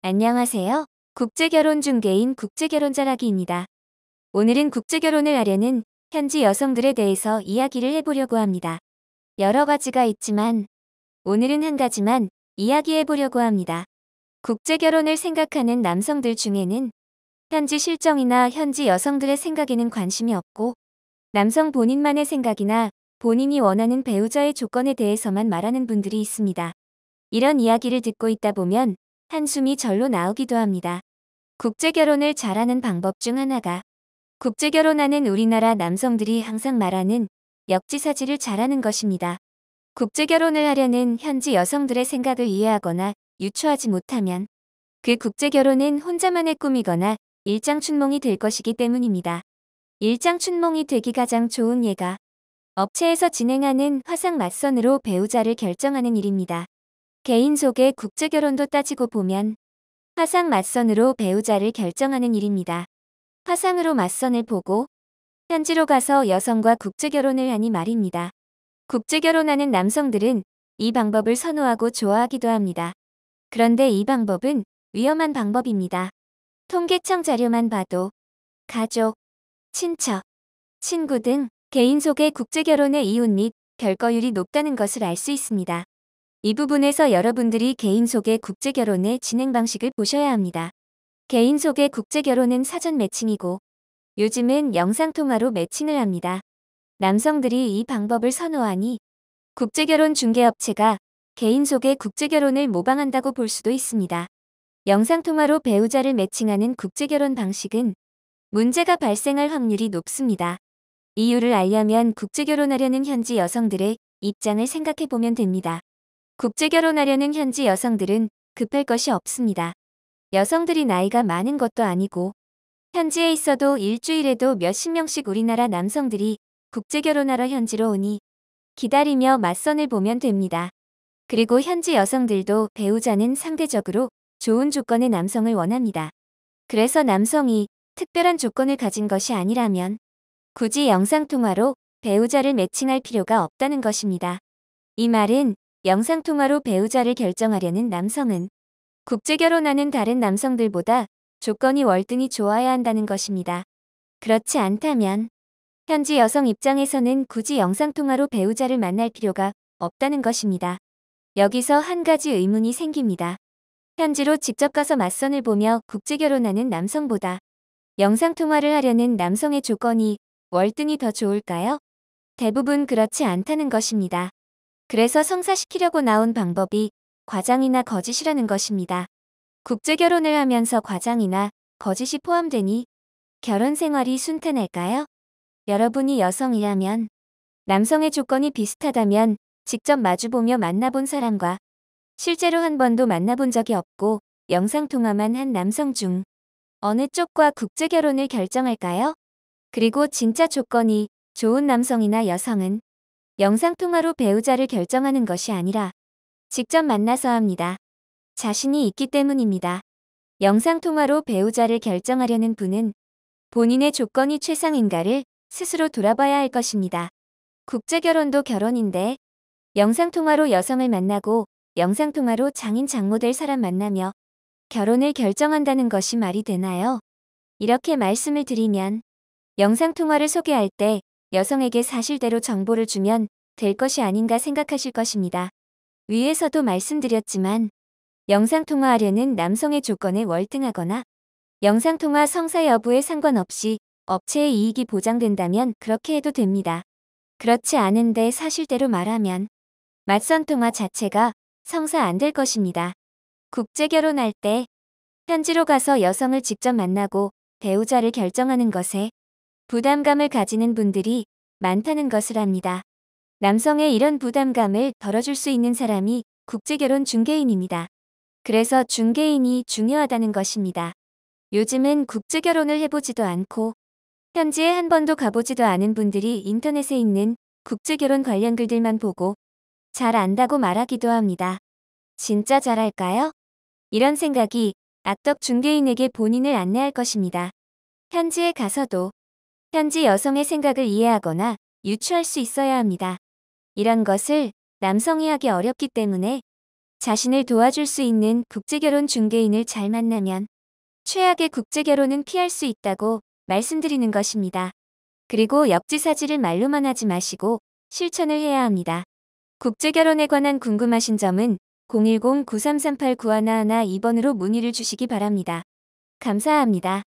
안녕하세요. 국제결혼 중개인 국제결혼자라기입니다. 오늘은 국제결혼을 하려는 현지 여성들에 대해서 이야기를 해보려고 합니다. 여러 가지가 있지만 오늘은 한 가지만 이야기해보려고 합니다. 국제결혼을 생각하는 남성들 중에는 현지 실정이나 현지 여성들의 생각에는 관심이 없고 남성 본인만의 생각이나 본인이 원하는 배우자의 조건에 대해서만 말하는 분들이 있습니다. 이런 이야기를 듣고 있다 보면 한숨이 절로 나오기도 합니다. 국제결혼을 잘하는 방법 중 하나가 국제결혼하는 우리나라 남성들이 항상 말하는 역지사지를 잘하는 것입니다. 국제결혼을 하려는 현지 여성들의 생각을 이해하거나 유추하지 못하면 그 국제결혼은 혼자만의 꿈이거나 일장춘몽이 될 것이기 때문입니다. 일장춘몽이 되기 가장 좋은 예가 업체에서 진행하는 화상 맞선으로 배우자를 결정하는 일입니다. 개인 속의 국제결혼도 따지고 보면 화상 맞선으로 배우자를 결정하는 일입니다. 화상으로 맞선을 보고 현지로 가서 여성과 국제결혼을 하니 말입니다. 국제결혼하는 남성들은 이 방법을 선호하고 좋아하기도 합니다. 그런데 이 방법은 위험한 방법입니다. 통계청 자료만 봐도 가족, 친척, 친구 등 개인 속의 국제결혼의 이혼 및 결과율이 높다는 것을 알 수 있습니다. 이 부분에서 여러분들이 개인 속의 국제결혼의 진행 방식을 보셔야 합니다. 개인 속의 국제결혼은 사전 매칭이고 요즘은 영상통화로 매칭을 합니다. 남성들이 이 방법을 선호하니 국제결혼 중개업체가 개인 속의 국제결혼을 모방한다고 볼 수도 있습니다. 영상통화로 배우자를 매칭하는 국제결혼 방식은 문제가 발생할 확률이 높습니다. 이유를 알려면 국제결혼하려는 현지 여성들의 입장을 생각해 보면 됩니다. 국제결혼하려는 현지 여성들은 급할 것이 없습니다. 여성들이 나이가 많은 것도 아니고 현지에 있어도 일주일에도 몇십 명씩 우리나라 남성들이 국제결혼하러 현지로 오니 기다리며 맞선을 보면 됩니다. 그리고 현지 여성들도 배우자는 상대적으로 좋은 조건의 남성을 원합니다. 그래서 남성이 특별한 조건을 가진 것이 아니라면 굳이 영상통화로 배우자를 매칭할 필요가 없다는 것입니다. 이 말은 영상통화로 배우자를 결정하려는 남성은 국제결혼하는 다른 남성들보다 조건이 월등히 좋아야 한다는 것입니다. 그렇지 않다면 현지 여성 입장에서는 굳이 영상통화로 배우자를 만날 필요가 없다는 것입니다. 여기서 한 가지 의문이 생깁니다. 현지로 직접 가서 맞선을 보며 국제결혼하는 남성보다 영상통화를 하려는 남성의 조건이 월등히 더 좋을까요? 대부분 그렇지 않다는 것입니다. 그래서 성사시키려고 나온 방법이 과장이나 거짓이라는 것입니다. 국제결혼을 하면서 과장이나 거짓이 포함되니 결혼 생활이 순탄할까요? 여러분이 여성이라면 남성의 조건이 비슷하다면 직접 마주보며 만나본 사람과 실제로 한 번도 만나본 적이 없고 영상통화만 한 남성 중 어느 쪽과 국제결혼을 결정할까요? 그리고 진짜 조건이 좋은 남성이나 여성은 영상통화로 배우자를 결정하는 것이 아니라 직접 만나서 합니다. 자신이 있기 때문입니다. 영상통화로 배우자를 결정하려는 분은 본인의 조건이 최상인가를 스스로 돌아봐야 할 것입니다. 국제결혼도 결혼인데 영상통화로 여성을 만나고 영상통화로 장인 장모 될 사람 만나며 결혼을 결정한다는 것이 말이 되나요? 이렇게 말씀을 드리면 영상통화를 소개할 때 여성에게 사실대로 정보를 주면 될 것이 아닌가 생각하실 것입니다. 위에서도 말씀드렸지만 영상통화하려는 남성의 조건에 월등하거나 영상통화 성사 여부에 상관없이 업체의 이익이 보장된다면 그렇게 해도 됩니다. 그렇지 않은데 사실대로 말하면 맞선통화 자체가 성사 안 될 것입니다. 국제결혼할 때 현지로 가서 여성을 직접 만나고 배우자를 결정하는 것에 부담감을 가지는 분들이 많다는 것을 압니다. 남성의 이런 부담감을 덜어줄 수 있는 사람이 국제결혼 중개인입니다. 그래서 중개인이 중요하다는 것입니다. 요즘은 국제결혼을 해보지도 않고 현지에 한 번도 가보지도 않은 분들이 인터넷에 있는 국제결혼 관련 글들만 보고 잘 안다고 말하기도 합니다. 진짜 잘할까요? 이런 생각이 악덕 중개인에게 본인을 안내할 것입니다. 현지에 가서도 현지 여성의 생각을 이해하거나 유추할 수 있어야 합니다. 이런 것을 남성이 하기 어렵기 때문에 자신을 도와줄 수 있는 국제결혼 중개인을 잘 만나면 최악의 국제결혼은 피할 수 있다고 말씀드리는 것입니다. 그리고 역지사지를 말로만 하지 마시고 실천을 해야 합니다. 국제결혼에 관한 궁금하신 점은 010-9338-9111 2번으로 문의를 주시기 바랍니다. 감사합니다.